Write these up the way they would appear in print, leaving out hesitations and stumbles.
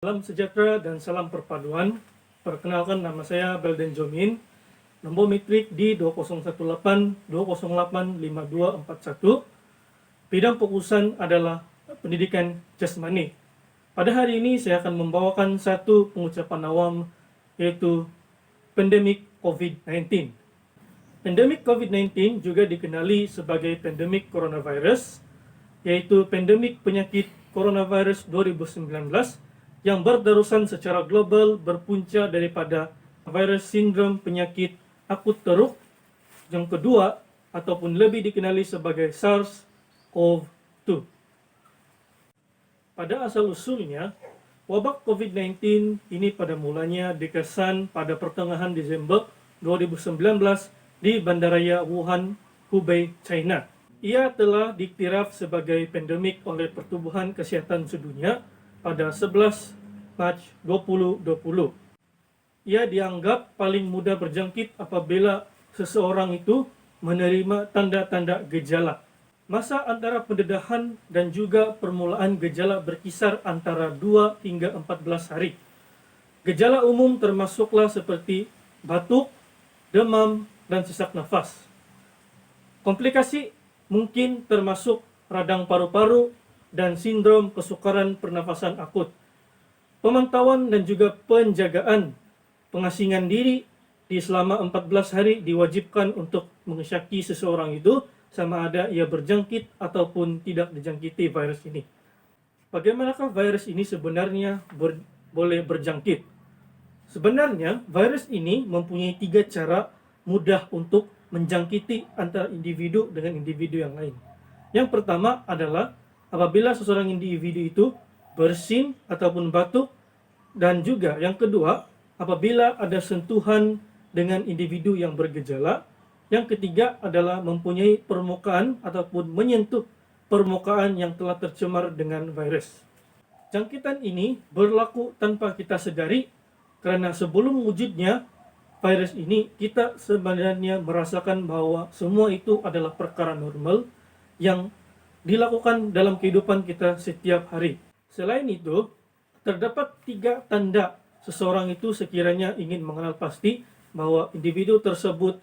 Salam sejahtera dan salam perpaduan. Perkenalkan, nama saya Belden Jomin. Nomor metrik di 2018-208-5241. Bidang fokusan adalah pendidikan jasmani. Pada hari ini saya akan membawakan satu pengucapan awam, yaitu pandemik COVID-19. Pandemik COVID-19 juga dikenali sebagai pandemik coronavirus, yaitu pandemik penyakit coronavirus 2019 yang berterusan secara global berpunca daripada virus sindrom penyakit akut teruk yang kedua ataupun lebih dikenali sebagai SARS-CoV-2. Pada asal-usulnya, wabak COVID-19 ini pada mulanya dikesan pada pertengahan Desember 2019 di Bandaraya Wuhan, Hubei, China. Ia telah diiktiraf sebagai pandemik oleh Pertubuhan Kesehatan Sedunia pada 11 Mac 2020. Ia dianggap paling mudah berjangkit apabila seseorang itu menerima tanda-tanda gejala. Masa antara pendedahan dan juga permulaan gejala berkisar antara 2 hingga 14 hari. Gejala umum termasuklah seperti batuk, demam, dan sesak nafas. Komplikasi mungkin termasuk radang paru-paru dan sindrom kesukaran pernafasan akut. Pemantauan dan juga penjagaan pengasingan diri di selama 14 hari diwajibkan untuk mengesyaki seseorang itu sama ada ia berjangkit ataupun tidak dijangkiti virus ini. Bagaimanakah virus ini sebenarnya boleh berjangkit? Sebenarnya virus ini mempunyai 3 cara mudah untuk menjangkiti antara individu dengan individu yang lain. Yang pertama adalah apabila seseorang individu itu bersin ataupun batuk, dan juga yang kedua apabila ada sentuhan dengan individu yang bergejala. Yang ketiga adalah mempunyai permukaan ataupun menyentuh permukaan yang telah tercemar dengan virus. Jangkitan ini berlaku tanpa kita sedari, karena sebelum wujudnya virus ini kita sebenarnya merasakan bahwa semua itu adalah perkara normal yang dilakukan dalam kehidupan kita setiap hari. Selain itu, terdapat 3 tanda seseorang itu sekiranya ingin mengenal pasti bahwa individu tersebut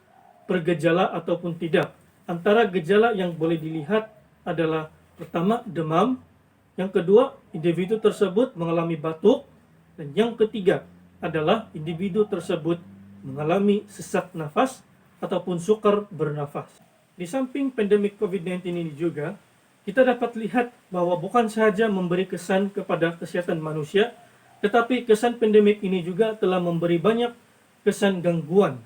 bergejala ataupun tidak. Antara gejala yang boleh dilihat adalah pertama demam, yang kedua individu tersebut mengalami batuk, dan yang ketiga adalah individu tersebut mengalami sesak nafas ataupun sukar bernafas. Di samping pandemik COVID-19 ini juga, kita dapat lihat bahwa bukan sahaja memberi kesan kepada kesehatan manusia, tetapi kesan pandemik ini juga telah memberi banyak kesan gangguan.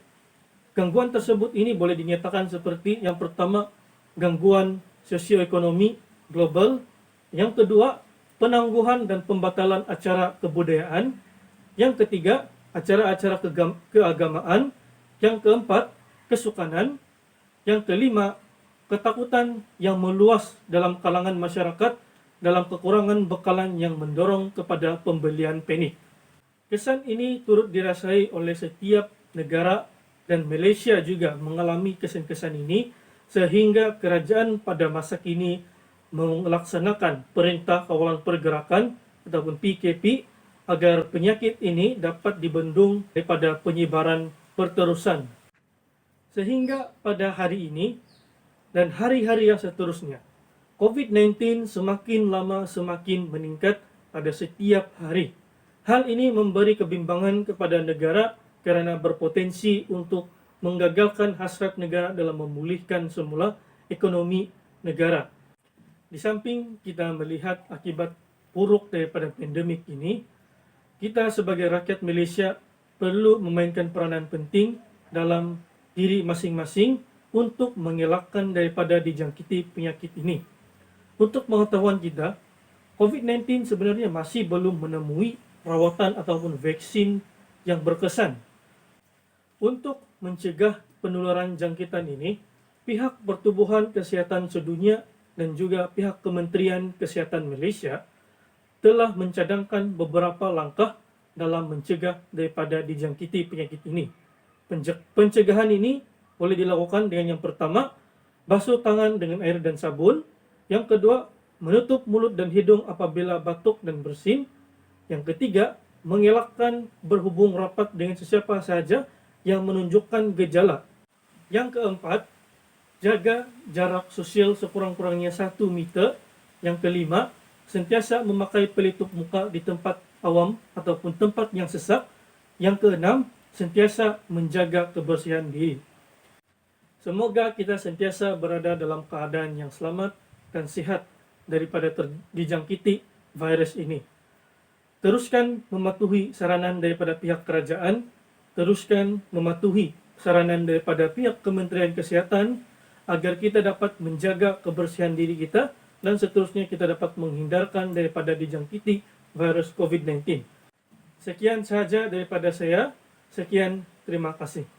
Gangguan tersebut ini boleh dinyatakan seperti yang pertama, gangguan sosioekonomi global, yang kedua, penangguhan dan pembatalan acara kebudayaan, yang ketiga, acara-acara keagamaan, yang keempat, kesukanan, yang kelima, ketakutan yang meluas dalam kalangan masyarakat dalam kekurangan bekalan yang mendorong kepada pembelian panik. Kesan ini turut dirasai oleh setiap negara, dan Malaysia juga mengalami kesan-kesan ini, sehingga kerajaan pada masa kini melaksanakan Perintah Kawalan Pergerakan ataupun PKP agar penyakit ini dapat dibendung daripada penyebaran berterusan. Sehingga pada hari ini dan hari-hari yang seterusnya, COVID-19 semakin lama semakin meningkat pada setiap hari. Hal ini memberi kebimbangan kepada negara karena berpotensi untuk menggagalkan hasrat negara dalam memulihkan semula ekonomi negara. Di samping kita melihat akibat buruk daripada pandemik ini, kita sebagai rakyat Malaysia perlu memainkan peranan penting dalam diri masing-masing untuk mengelakkan daripada dijangkiti penyakit ini. Untuk pengetahuan kita, COVID-19 sebenarnya masih belum menemui rawatan ataupun vaksin yang berkesan. Untuk mencegah penularan jangkitan ini, pihak Pertubuhan Kesehatan Sedunia dan juga pihak Kementerian Kesehatan Malaysia telah mencadangkan beberapa langkah dalam mencegah daripada dijangkiti penyakit ini. Pencegahan ini boleh dilakukan dengan yang pertama, basuh tangan dengan air dan sabun. Yang kedua, menutup mulut dan hidung apabila batuk dan bersin. Yang ketiga, mengelakkan berhubung rapat dengan sesiapa saja yang menunjukkan gejala. Yang keempat, jaga jarak sosial sekurang-kurangnya 1 meter. Yang kelima, sentiasa memakai pelitup muka di tempat awam ataupun tempat yang sesak. Yang keenam, sentiasa menjaga kebersihan diri. Semoga kita sentiasa berada dalam keadaan yang selamat dan sehat daripada dijangkiti virus ini. Teruskan mematuhi saranan daripada pihak kerajaan, teruskan mematuhi saranan daripada pihak Kementerian Kesihatan agar kita dapat menjaga kebersihan diri kita dan seterusnya kita dapat menghindarkan daripada dijangkiti virus COVID-19. Sekian sahaja daripada saya. Sekian, terima kasih.